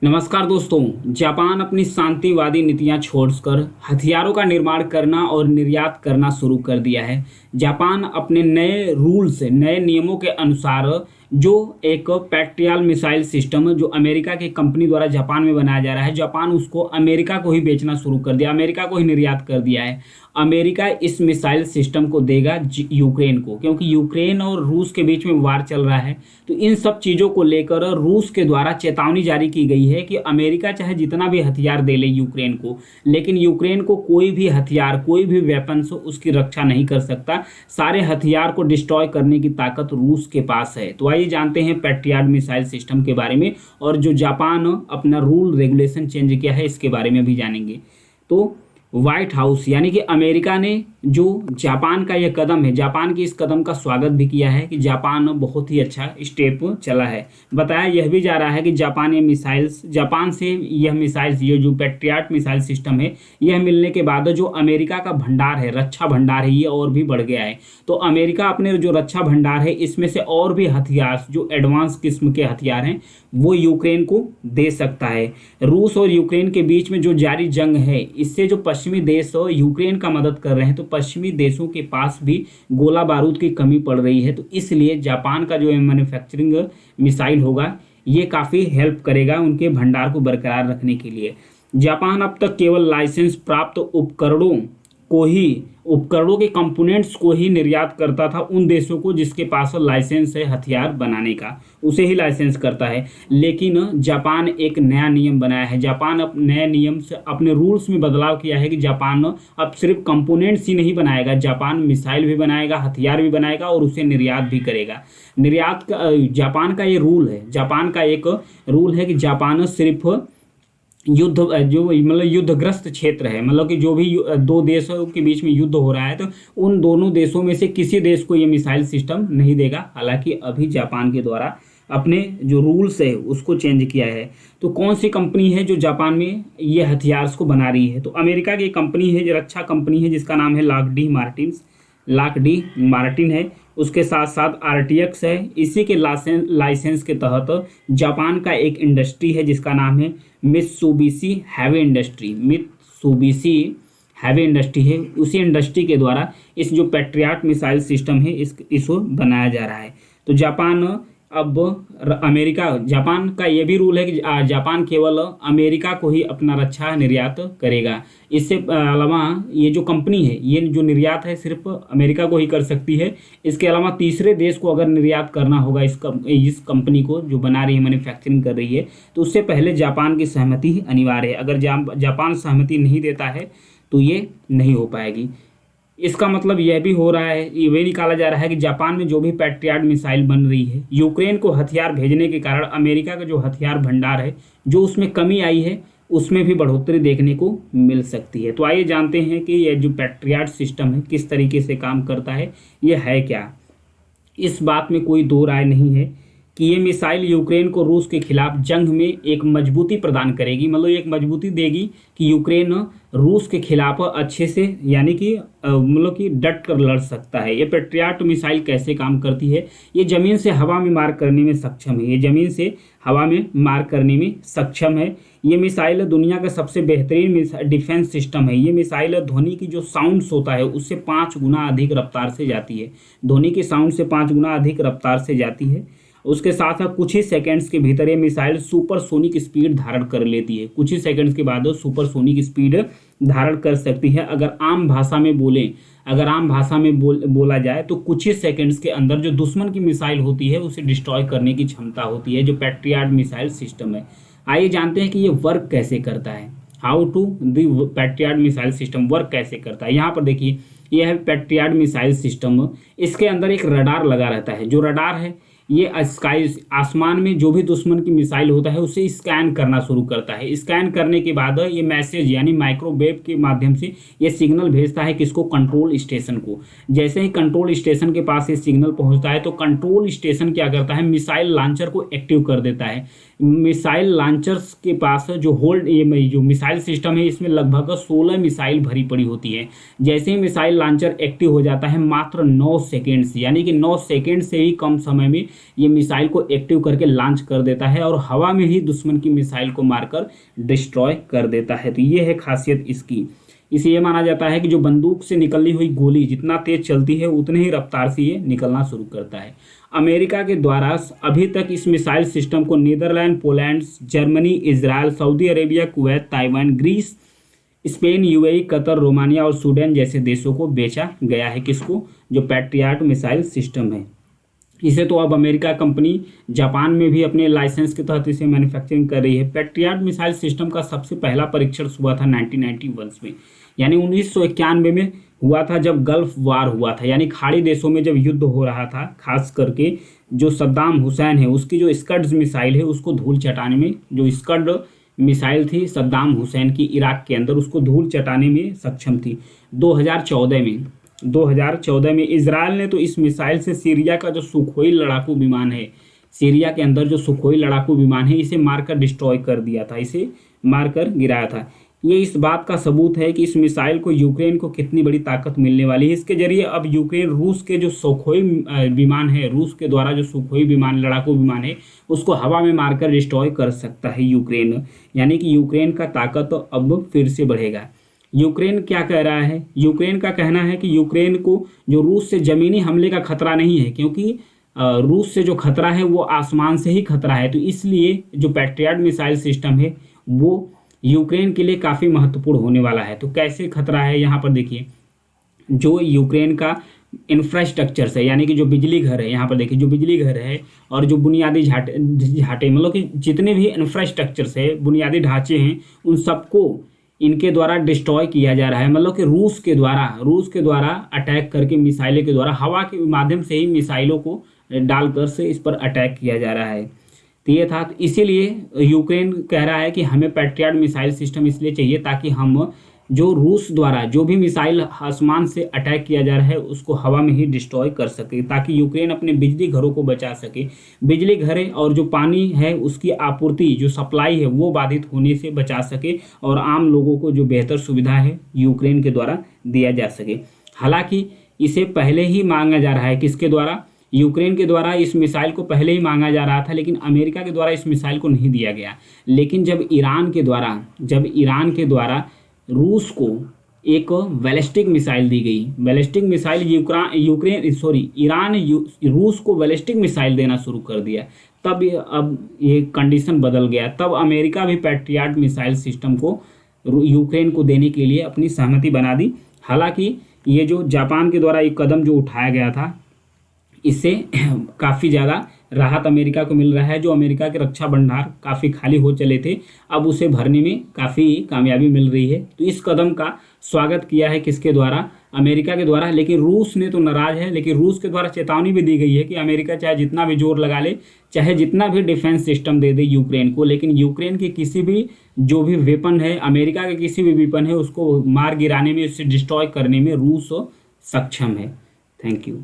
नमस्कार दोस्तों। जापान अपनी शांतिवादी नीतियां छोड़कर हथियारों का निर्माण करना और निर्यात करना शुरू कर दिया है। जापान अपने नए रूल्स नए नियमों के अनुसार जो एक पैट्रियट मिसाइल सिस्टम जो अमेरिका की कंपनी द्वारा जापान में बनाया जा रहा है, जापान उसको अमेरिका को ही बेचना शुरू कर दिया, अमेरिका को ही निर्यात कर दिया है। अमेरिका इस मिसाइल सिस्टम को देगा यूक्रेन को, क्योंकि यूक्रेन और रूस के बीच में वार चल रहा है। तो इन सब चीज़ों को लेकर रूस के द्वारा चेतावनी जारी की गई है कि अमेरिका चाहे जितना भी हथियार दे ले यूक्रेन को, लेकिन यूक्रेन को कोई भी हथियार कोई भी वेपन्स उसकी रक्षा नहीं कर सकता। सारे हथियार को डिस्ट्रॉय करने की ताकत रूस के पास है। तो आइए जानते हैं पैट्रियट मिसाइल सिस्टम के बारे में, और जो जापान अपना रूल रेगुलेशन चेंज किया है इसके बारे में भी जानेंगे। तो व्हाइट हाउस यानी कि अमेरिका ने जो जापान का यह कदम है, जापान की इस कदम का स्वागत भी किया है कि जापान बहुत ही अच्छा स्टेप चला है। बताया यह भी जा रहा है कि जापान से यह मिसाइल्स, ये जो पैट्रियट मिसाइल सिस्टम है, यह मिलने के बाद जो अमेरिका का भंडार है, रक्षा भंडार है, ये और भी बढ़ गया है। तो अमेरिका अपने जो रक्षा भंडार है इसमें से और भी हथियार, जो एडवांस किस्म के हथियार हैं, वो यूक्रेन को दे सकता है। रूस और यूक्रेन के बीच में जो जारी जंग है, इससे जो पश्चिमी देश यूक्रेन का मदद कर रहे हैं, तो पश्चिमी देशों के पास भी गोला बारूद की कमी पड़ रही है। तो इसलिए जापान का जो मैन्युफैक्चरिंग मिसाइल होगा, ये काफ़ी हेल्प करेगा उनके भंडार को बरकरार रखने के लिए। जापान अब तक केवल लाइसेंस प्राप्त उपकरणों के कंपोनेंट्स को ही निर्यात करता था। उन देशों को जिसके पास लाइसेंस है हथियार बनाने का, उसे ही लाइसेंस करता है। लेकिन जापान एक नया नियम बनाया है। जापान अब नए नियम से अपने रूल्स में बदलाव किया है कि जापान अब सिर्फ कंपोनेंट्स ही नहीं बनाएगा, जापान मिसाइल भी बनाएगा, हथियार भी बनाएगा और उसे निर्यात भी करेगा। निर्यात का जापान का ये रूल है, जापान का एक रूल है कि जापान सिर्फ युद्ध जो मतलब युद्धग्रस्त क्षेत्र है, मतलब कि जो भी दो देशों के बीच में युद्ध हो रहा है, तो उन दोनों देशों में से किसी देश को ये मिसाइल सिस्टम नहीं देगा। हालांकि अभी जापान के द्वारा अपने जो रूल्स है उसको चेंज किया है। तो कौन सी कंपनी है जो जापान में ये हथियार्स को बना रही है? तो अमेरिका की कंपनी है, जो रक्षा कंपनी है, जिसका नाम है लॉकहीड मार्टिन है। उसके साथ साथ RTX है। इसी के लाइसेंस के तहत जापान का एक इंडस्ट्री है जिसका नाम है मित्सुबिशी हैवी इंडस्ट्री है। उसी इंडस्ट्री के द्वारा इस जो पैट्रियट मिसाइल सिस्टम है इसको बनाया जा रहा है। तो जापान जापान का ये भी रूल है कि जापान केवल अमेरिका को ही अपना रक्षा निर्यात करेगा। इससे अलावा ये जो कंपनी है, ये जो निर्यात है सिर्फ अमेरिका को ही कर सकती है। इसके अलावा तीसरे देश को अगर निर्यात करना होगा इस कंपनी को जो बना रही है, मैन्युफैक्चरिंग कर रही है, तो उससे पहले जापान की सहमति ही अनिवार्य है। अगर जापान सहमति नहीं देता है तो ये नहीं हो पाएगी। इसका मतलब यह भी हो रहा है, ये निकाला जा रहा है कि जापान में जो भी पैट्रियट मिसाइल बन रही है, यूक्रेन को हथियार भेजने के कारण अमेरिका का जो हथियार भंडार है, जो उसमें कमी आई है, उसमें भी बढ़ोतरी देखने को मिल सकती है। तो आइए जानते हैं कि यह जो पैट्रियट सिस्टम है किस तरीके से काम करता है, यह है क्या। इस बात में कोई दो राय नहीं है कि ये मिसाइल यूक्रेन को रूस के खिलाफ जंग में एक मजबूती प्रदान करेगी, मतलब एक मजबूती देगी कि यूक्रेन रूस के खिलाफ अच्छे से, यानी कि मतलब कि डट कर लड़ सकता है। ये पैट्रियट मिसाइल कैसे काम करती है? ये ज़मीन से हवा में मार करने में सक्षम है। ये मिसाइल दुनिया का सबसे बेहतरीन डिफेंस सिस्टम है। ये मिसाइल ध्वनि की जो साउंड्स होता है उससे 5 गुना अधिक रफ्तार से जाती है। ध्वनि की साउंड से 5 गुना अधिक रफ्तार से जाती है। उसके साथ साथ कुछ ही सेकंड्स के भीतर ये मिसाइल सुपरसोनिक स्पीड धारण कर लेती है। कुछ ही सेकंड्स के बाद सुपरसोनिक स्पीड धारण कर सकती है। अगर आम भाषा में बोला जाए तो कुछ ही सेकंड्स के अंदर जो दुश्मन की मिसाइल होती है उसे डिस्ट्रॉय करने की क्षमता होती है, जो पैट्रियट मिसाइल सिस्टम है। आइए जानते हैं कि ये वर्क कैसे करता है। How to the patriot missile system work कैसे करता है। यहाँ पर देखिए, यह है पैट्रियट मिसाइल सिस्टम। इसके अंदर एक रडार लगा रहता है। जो रडार है ये आसमान में जो भी दुश्मन की मिसाइल होता है उसे स्कैन करना शुरू करता है। स्कैन करने के बाद ये मैसेज यानी माइक्रोवेव के माध्यम से ये सिग्नल भेजता है किसको? कंट्रोल स्टेशन को। जैसे ही कंट्रोल स्टेशन के पास ये सिग्नल पहुंचता है तो कंट्रोल स्टेशन क्या करता है? मिसाइल लॉन्चर को एक्टिव कर देता है। मिसाइल लॉन्चर्स के पास जो ये जो मिसाइल सिस्टम है इसमें लगभग 16 मिसाइल भरी पड़ी होती है। जैसे ही मिसाइल लॉन्चर एक्टिव हो जाता है मात्र 9 सेकेंड से, यानी कि 9 सेकेंड से ही कम समय में ये मिसाइल को एक्टिव करके लॉन्च कर देता है और हवा में ही दुश्मन की मिसाइल को मारकर डिस्ट्रॉय कर देता है। तो ये है खासियत इसकी। इसे ये माना जाता है कि जो बंदूक से निकलनी हुई गोली जितना तेज चलती है उतने ही रफ्तार से ये निकलना शुरू करता है। अमेरिका के द्वारा अभी तक इस मिसाइल सिस्टम को Netherlands, Poland, Germany, Israel, Saudi Arabia, Kuwait, Taiwan, Greece, Spain, UAE, Qatar, Romania और स्वीडन जैसे देशों को बेचा गया है। किसको? जो पैट्रियट मिसाइल सिस्टम है। इसे तो अब अमेरिका कंपनी जापान में भी अपने लाइसेंस के तहत इसे मैन्युफैक्चरिंग कर रही है। पैट्रियट मिसाइल सिस्टम का सबसे पहला परीक्षण हुआ था 1991 में, यानी 1991 में हुआ था जब गल्फ वार हुआ था, यानी खाड़ी देशों में जब युद्ध हो रहा था। खास करके जो सद्दाम हुसैन है उसकी जो स्कड्स मिसाइल है उसको धूल चटाने में, जो स्कड मिसाइल थी सद्दाम हुसैन की इराक के अंदर, उसको धूल चटाने में सक्षम थी। 2014 में इजराइल ने तो इस मिसाइल से सीरिया का जो सुखोई लड़ाकू विमान है, सीरिया के अंदर जो सुखोई लड़ाकू विमान है, इसे मारकर डिस्ट्रॉय कर दिया था, इसे मारकर गिराया था। ये इस बात का सबूत है कि इस मिसाइल को यूक्रेन को कितनी बड़ी ताकत मिलने वाली है। इसके जरिए अब यूक्रेन रूस के जो सुखोई विमान है, रूस के द्वारा जो सुखोई विमान लड़ाकू विमान है उसको हवा में मारकर डिस्ट्रॉय कर सकता है यूक्रेन, यानी कि यूक्रेन का ताकत अब फिर से बढ़ेगा। यूक्रेन क्या कह रहा है? यूक्रेन का कहना है कि यूक्रेन को जो रूस से ज़मीनी हमले का खतरा नहीं है, क्योंकि रूस से जो खतरा है वो आसमान से ही खतरा है। तो इसलिए जो पैट्रियट मिसाइल सिस्टम है वो यूक्रेन के लिए काफ़ी महत्वपूर्ण होने वाला है। तो कैसे खतरा है, यहाँ पर देखिए, जो यूक्रेन का इंफ्रास्ट्रक्चर है, यानी कि जो बिजली घर है, यहाँ पर देखिए जो बिजली घर है और जो बुनियादी झाटे मतलब कि जितने भी इंफ्रास्ट्रक्चर्स है, बुनियादी ढांचे हैं, उन सबको इनके द्वारा डिस्ट्रॉय किया जा रहा है। मतलब कि रूस के द्वारा अटैक करके मिसाइलों के द्वारा हवा के माध्यम से ही मिसाइलों को डालकर से इस पर अटैक किया जा रहा है। तो ये था, तो इसीलिए यूक्रेन कह रहा है कि हमें पैट्रियट मिसाइल सिस्टम इसलिए चाहिए ताकि हम जो रूस द्वारा जो भी मिसाइल आसमान से अटैक किया जा रहा है उसको हवा में ही डिस्ट्रॉय कर सके, ताकि यूक्रेन अपने बिजली घरों को बचा सके। बिजली घरें और जो पानी है उसकी आपूर्ति, जो सप्लाई है वो बाधित होने से बचा सके और आम लोगों को जो बेहतर सुविधा है यूक्रेन के द्वारा दिया जा सके। हालांकि इसे पहले ही मांगा जा रहा है, किसके द्वारा? यूक्रेन के द्वारा इस मिसाइल को पहले ही मांगा जा रहा था, लेकिन अमेरिका के द्वारा इस मिसाइल को नहीं दिया गया। लेकिन जब ईरान के द्वारा रूस को एक बैलिस्टिक मिसाइल दी गई, बैलिस्टिक मिसाइल ईरान रूस को बैलिस्टिक मिसाइल देना शुरू कर दिया, तब अब ये कंडीशन बदल गया। तब अमेरिका भी पैट्रियट मिसाइल सिस्टम को यूक्रेन को देने के लिए अपनी सहमति बना दी। हालांकि ये जो जापान के द्वारा एक कदम जो उठाया गया था, इससे काफ़ी ज़्यादा राहत अमेरिका को मिल रहा है। जो अमेरिका के रक्षा भंडार काफ़ी खाली हो चले थे, अब उसे भरने में काफ़ी कामयाबी मिल रही है। तो इस कदम का स्वागत किया है किसके द्वारा? अमेरिका के द्वारा। लेकिन रूस ने तो नाराज़ है। लेकिन रूस के द्वारा चेतावनी भी दी गई है कि अमेरिका चाहे जितना भी जोर लगा ले, चाहे जितना भी डिफेंस सिस्टम दे दे यूक्रेन को, लेकिन यूक्रेन के किसी भी जो भी वेपन है, अमेरिका के किसी भी वेपन है, उसको मार गिराने में, उससे डिस्ट्रॉय करने में रूस सक्षम है। Thank you.